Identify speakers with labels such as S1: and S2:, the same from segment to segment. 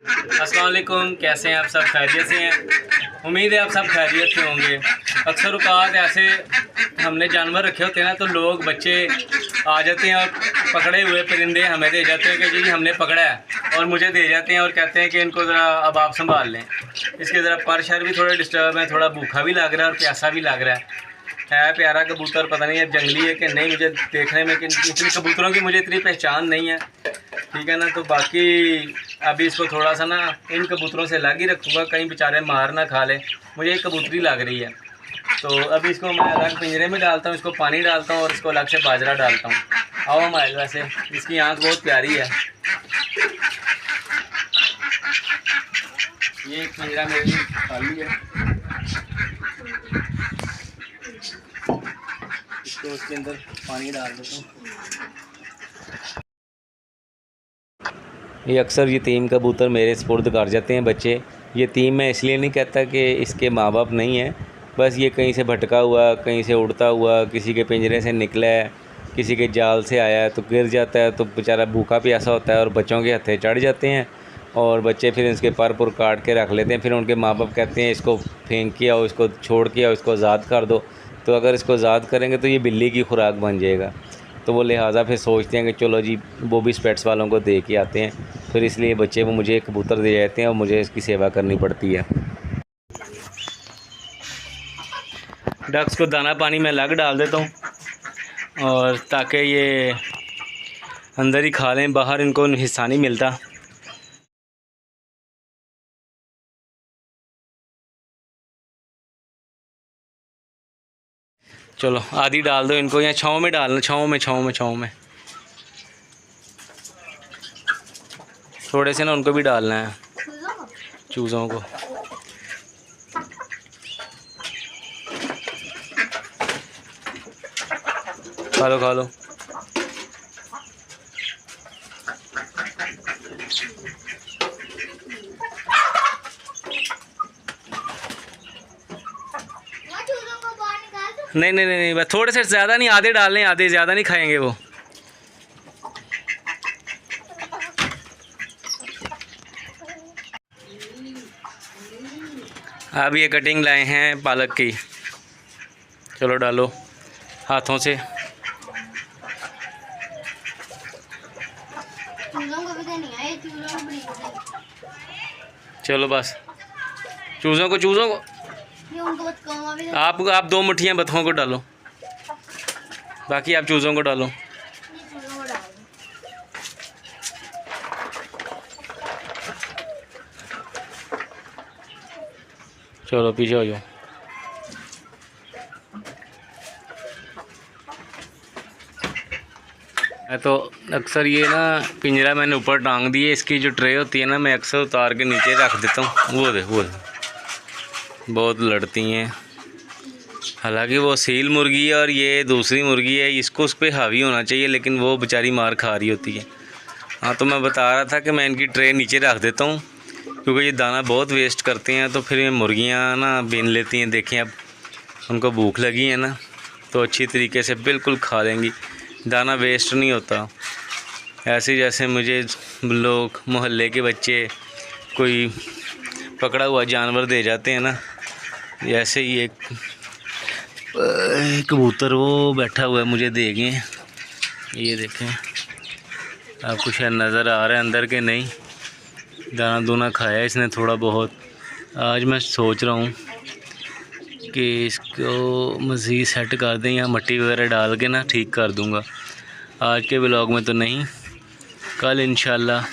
S1: अस्सलाम वालेकुम, कैसे हैं आप सब? खैरियत से हैं? उम्मीद है आप सब खैरियत से होंगे। अक्सर औक़ात ऐसे हमने जानवर रखे होते हैं ना, तो लोग बच्चे आ जाते हैं और पकड़े हुए परिंदे हमें दे जाते हैं कि जी हमने पकड़ा है, और मुझे दे जाते हैं और कहते हैं कि इनको ज़रा अब आप संभाल लें। इसके ज़रा पर शर भी थोड़े डिस्टर्ब है, थोड़ा भूखा भी लग रहा है और प्यासा भी लग रहा है प्यारा कबूतर। पता नहीं अब जंगली है कि नहीं, मुझे देखने में कि इतनी कबूतरों की मुझे इतनी पहचान नहीं है, ठीक है ना। तो बाकी अभी इसको थोड़ा सा ना इन कबूतरों से अलग ही रखूँगा, कहीं बेचारे मार ना खा ले। मुझे एक कबूतरी लग रही है, तो अभी इसको मैं अलग पिंजरे में डालता हूँ, इसको पानी डालता हूँ और इसको अलग से बाजरा डालता हूँ। आओ हम आए, वैसे इसकी आँख बहुत प्यारी है। ये एक पिंजरा मेरी खाली है, इसको उसके अंदर पानी डाल देता हूँ। ये अक्सर यतीम कबूतर मेरे स्पुर्द कर जाते हैं बच्चे। यतीम मैं इसलिए नहीं कहता कि इसके माँ बाप नहीं हैं, बस ये कहीं से भटका हुआ, कहीं से उड़ता हुआ, किसी के पिंजरे से निकला है, किसी के जाल से आया है तो गिर जाता है, तो बेचारा भूखा प्यासा होता है और बच्चों के हत्थे चढ़ जाते हैं और बच्चे फिर इसके पर काट के रख लेते हैं। फिर उनके माँ बाप कहते हैं इसको फेंक के आओ, इसको छोड़ के आओ, इसको आज़ाद कर दो। तो अगर इसको आज़ाद करेंगे तो ये बिल्ली की खुराक बन जाएगा, तो वो लिहाजा फिर सोचते हैं कि चलो जी वो भी पेट्स वालों को दे के आते हैं। फिर इसलिए बच्चे वो मुझे कबूतर दे जाते हैं और मुझे इसकी सेवा करनी पड़ती है। डक्स को दाना पानी में अलग डाल देता हूँ और ताकि ये अंदर ही खा लें, बाहर इनको हिस्सा नहीं मिलता। चलो आधी डाल दो इनको, या छाँव में डालना, छाँव में थोड़े से ना उनको भी डालना है, चूज़ों को। खा लो। नहीं, बस थोड़े से, ज़्यादा नहीं, आधे डालने, आधे ज़्यादा नहीं खाएंगे वो। अब ये कटिंग लाए हैं पालक की, चलो डालो हाथों से। चलो बस चूज़ों को आप 2 मुट्ठियाँ बतखों को डालो, बाकी आप चूज़ों को डालो। चलो पीछे हो जाओ। मैं तो अक्सर ये ना पिंजरा मैंने ऊपर टांग दिए, इसकी जो ट्रे होती है ना मैं अक्सर उतार के नीचे रख देता हूँ। वो दे बहुत लड़ती हैं। हालांकि वो सील मुर्गी है और ये दूसरी मुर्गी है, इसको उस पर हावी होना चाहिए, लेकिन वो बेचारी मार खा रही होती है। हाँ, तो मैं बता रहा था कि मैं इनकी ट्रे नीचे रख देता हूँ क्योंकि ये दाना बहुत वेस्ट करते हैं, तो फिर ये मुर्गियाँ ना बीन लेती हैं। देखें अब उनको भूख लगी है ना, तो अच्छी तरीके से बिल्कुल खा लेंगी, दाना वेस्ट नहीं होता। ऐसे जैसे मुझे लोग मोहल्ले के बच्चे कोई पकड़ा हुआ जानवर दे जाते हैं ना, ऐसे ही एक कबूतर वो बैठा हुआ है मुझे दे गए। ये देखें, आपको शायद नज़र आ रहा है अंदर के नहीं, दाना दूना खाया इसने थोड़ा बहुत। आज मैं सोच रहा हूँ कि इसको मज़ीद सेट कर दें या मिट्टी वगैरह डाल के ना ठीक कर दूँगा। आज के व्लॉग में तो नहीं, कल इंशाल्लाह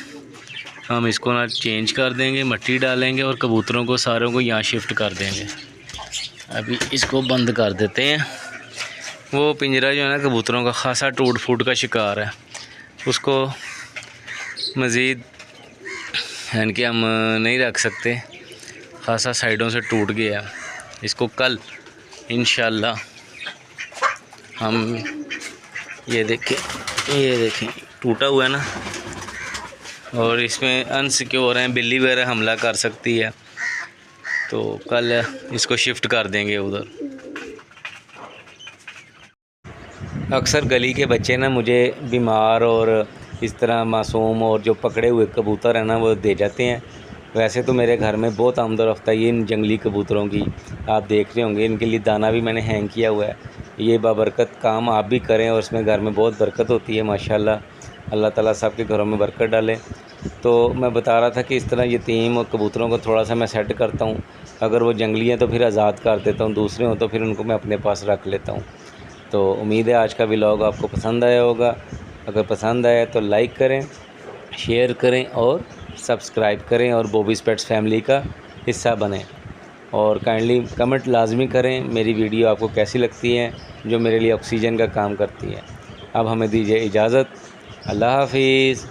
S1: हम इसको ना चेंज कर देंगे, मिट्टी डालेंगे और कबूतरों को सारों को यहाँ शिफ्ट कर देंगे। अभी इसको बंद कर देते हैं। वो पिंजरा जो है ना कबूतरों का खासा टूट फूट का शिकार है, उसको मज़ीद यानी कि हम नहीं रख सकते, खासा साइडों से टूट गया। इसको कल इंशाल्लाह हम ये देखें टूटा हुआ है ना, और इसमें अनसिक्योर हैं, बिल्ली वगैरह हमला कर सकती है, तो कल इसको शिफ्ट कर देंगे उधर। अक्सर गली के बच्चे ना मुझे बीमार और इस तरह मासूम और जो पकड़े हुए कबूतर हैं ना वो दे जाते हैं, वैसे तो मेरे घर में बहुत आमदोरफ्त है ये इन जंगली कबूतरों की, आप देख रहे होंगे। इनके लिए दाना भी मैंने हैंग किया हुआ है। ये बाबरकत काम आप भी करें और इसमें घर में बहुत बरकत होती है माशाल्लाह। अल्लाह ताला सबके घरों में बरकत डाले। तो मैं बता रहा था कि इस तरह यतीम और कबूतरों को थोड़ा सा मैं सेट करता हूँ। अगर वो जंगली हैं तो फिर आज़ाद कर देता हूँ, दूसरे हों तो फिर उनको मैं अपने पास रख लेता हूँ। तो उम्मीद है आज का व्लॉग आपको पसंद आया होगा। अगर पसंद आया तो लाइक करें, शेयर करें और सब्सक्राइब करें और बॉबीज़ पेट्स फैमिली का हिस्सा बनें। और काइंडली कमेंट लाजमी करें मेरी वीडियो आपको कैसी लगती है, जो मेरे लिए ऑक्सीजन का काम करती है। अब हमें दीजिए इजाज़त। अल्लाह हाफिज़।